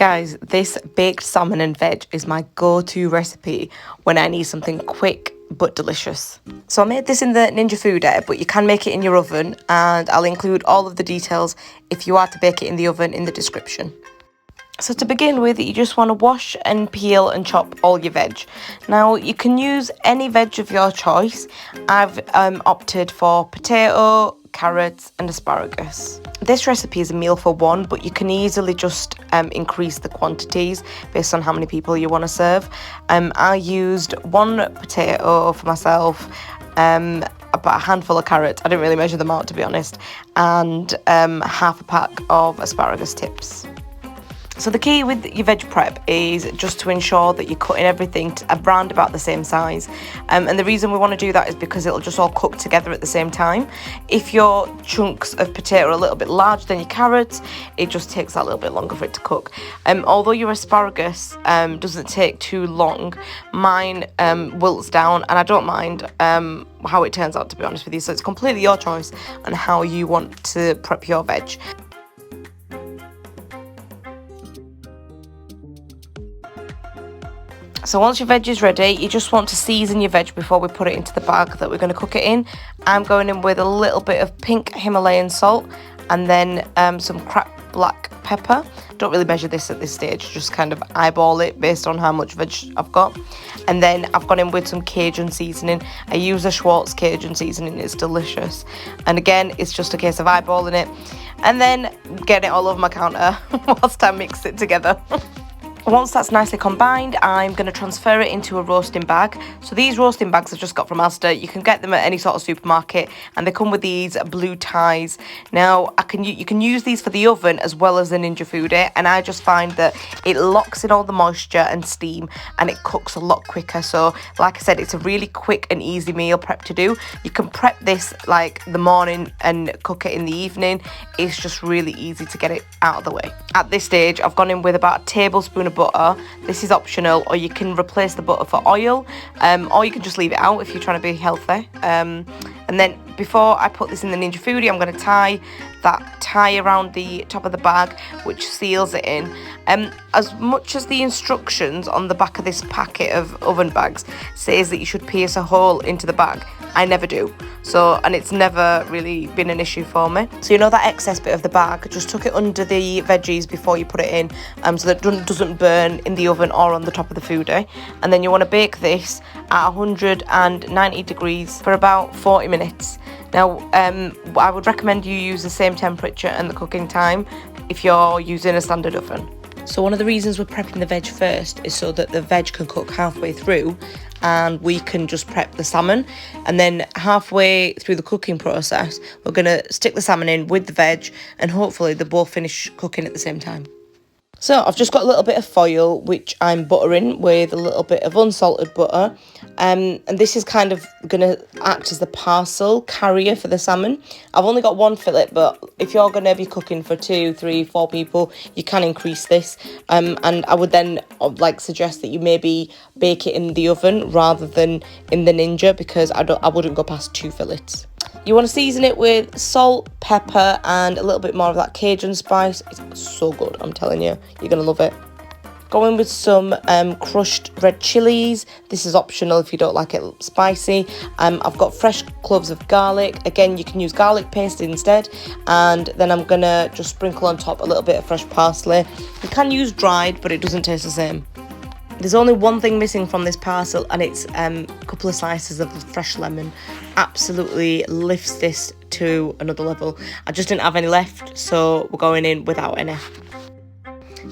Guys, this baked salmon and veg is my go-to recipe when I need something quick but delicious. So I made this in the Ninja Foodi, but you can make it in your oven, and I'll include all of the details if you are to bake it in the oven in the description. So to begin with, you just want to wash and peel and chop all your veg. Now, you can use any veg of your choice. I've opted for potato, carrots and asparagus. This recipe is a meal for one, but you can easily just increase the quantities based on how many people you want to serve. I used one potato for myself, about a handful of carrots, I didn't really measure them out to be honest, and half a pack of asparagus tips. So the key with your veg prep is just to ensure that you're cutting everything around about the same size. And the reason we want to do that is because it'll just all cook together at the same time. If your chunks of potato are a little bit larger than your carrots, it just takes that little bit longer for it to cook. Although your asparagus doesn't take too long, mine wilts down, and I don't mind how it turns out, to be honest with you. So it's completely your choice on how you want to prep your veg. So once your veg is ready, you just want to season your veg before we put it into the bag that we're going to cook it in. I'm going in with a little bit of pink Himalayan salt and then some cracked black pepper. Don't really measure this at this stage, just kind of eyeball it based on how much veg I've got. And then I've gone in with some Cajun seasoning. I use a Schwartz Cajun seasoning, it's delicious. And again, it's just a case of eyeballing it and then getting it all over my counter whilst I mix it together. Once that's nicely combined, I'm going to transfer it into a roasting bag. So these roasting bags I've just got from Asda. You can get them at any sort of supermarket, and they come with these blue ties. Now, you can use these for the oven as well as the Ninja Foodi, and I just find that it locks in all the moisture and steam, and it cooks a lot quicker. So, like I said, it's a really quick and easy meal prep to do. You can prep this like the morning and cook it in the evening. It's just really easy to get it out of the way. At this stage, I've gone in with about a tablespoon of butter. This is optional, or you can replace the butter for oil, or you can just leave it out if you're trying to be healthy. And then before I put this in the Ninja Foodi, I'm going to tie around the top of the bag, which seals it in. As much as the instructions on the back of this packet of oven bags says that you should pierce a hole into the bag, I never do. And it's never really been an issue for me. So you know that excess bit of the bag, just tuck it under the veggies before you put it in, so that it doesn't burn in the oven or on the top of the foodi. And then you want to bake this at 190 degrees for about 40 minutes. Now, I would recommend you use the same temperature and the cooking time if you're using a standard oven. So one of the reasons we're prepping the veg first is so that the veg can cook halfway through and we can just prep the salmon. And then halfway through the cooking process, we're going to stick the salmon in with the veg, and hopefully they both finish cooking at the same time. So I've just got a little bit of foil, which I'm buttering with a little bit of unsalted butter. And this is kind of going to act as the parcel carrier for the salmon. I've only got one fillet, but if you're going to be cooking for 2, 3, 4 people, you can increase this. And I would then suggest that you maybe bake it in the oven rather than in the Ninja, because I wouldn't go past 2 fillets. You want to season it with salt, pepper and a little bit more of that Cajun spice. It's so good, I'm telling you. You're going to love it. Go in with some crushed red chilies. This is optional if you don't like it spicy. I've got fresh cloves of garlic. Again, you can use garlic paste instead. And then I'm going to just sprinkle on top a little bit of fresh parsley. You can use dried, but it doesn't taste the same. There's only one thing missing from this parcel, and it's a couple of slices of fresh lemon. Absolutely lifts this to another level. I just didn't have any left, so we're going in without any.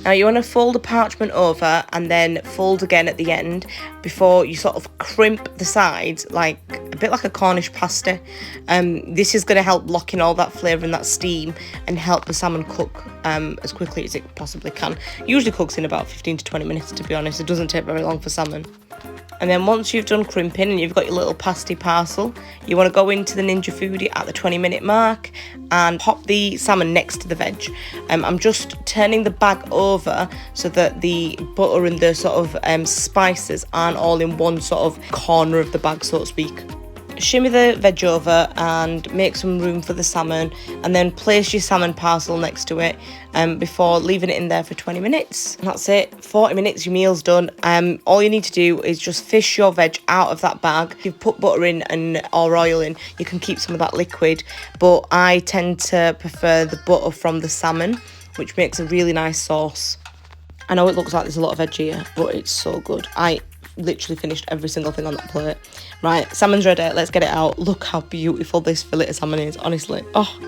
Now you want to fold the parchment over and then fold again at the end before you sort of crimp the sides, a bit like a Cornish pasty. This is going to help lock in all that flavour and that steam and help the salmon cook as quickly as it possibly can. Usually cooks in about 15 to 20 minutes, to be honest. It doesn't take very long for salmon. And then once you've done crimping and you've got your little pasty parcel, you want to go into the Ninja Foodi at the 20-minute mark and pop the salmon next to the veg. I'm just turning the bag over so that the butter and the sort of spices aren't all in one sort of corner of the bag, so to speak. shimmy the veg over and make some room for the salmon, and then place your salmon parcel next to it before leaving it in there for 20 minutes. And that's it, 40 minutes, your meal's done. All you need to do is just fish your veg out of that bag. If you've put butter in or oil in, you can keep some of that liquid, but I tend to prefer the butter from the salmon, which makes a really nice sauce. I know it looks like there's a lot of veg here, but it's so good. I literally finished every single thing on that plate. Right, salmon's ready, let's get it out. Look how beautiful this fillet of salmon is, honestly. Oh,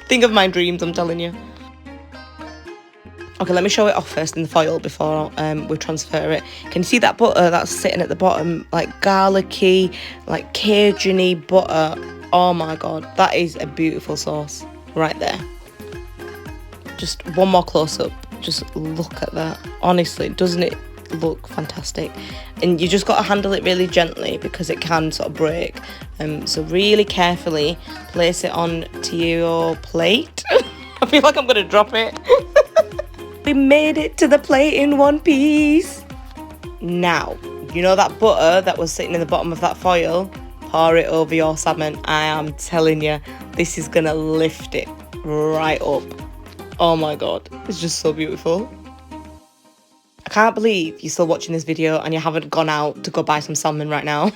think of my dreams, I'm telling you. Okay, let me show it off first in the foil before we transfer it. Can you see that butter that's sitting at the bottom? Like garlicky, like Cajun-y butter. Oh my god, that is a beautiful sauce right there. Just one more close-up. Just look at that. Honestly, doesn't it look fantastic? And you just got to handle it really gently because it can sort of break. So really carefully place it on to your plate. I feel like I'm going to drop it. We made it to the plate in one piece. Now, you know that butter that was sitting in the bottom of that foil? Pour it over your salmon. I am telling you, this is going to lift it right up. Oh my god, it's just so beautiful. I can't believe you're still watching this video and you haven't gone out to go buy some salmon right now.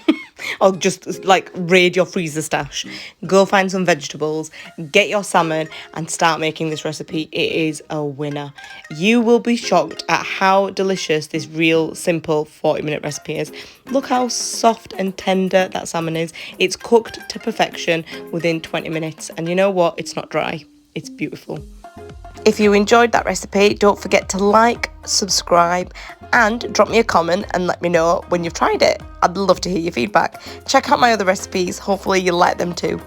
Or just like raid your freezer stash. Go find some vegetables, get your salmon and start making this recipe. It is a winner. You will be shocked at how delicious this real simple 40-minute recipe is. Look how soft and tender that salmon is. It's cooked to perfection within 20 minutes. And you know what? It's not dry. It's beautiful. If you enjoyed that recipe, don't forget to like, subscribe and drop me a comment and let me know when you've tried it. I'd love to hear your feedback. Check out my other recipes, hopefully you'll like them too.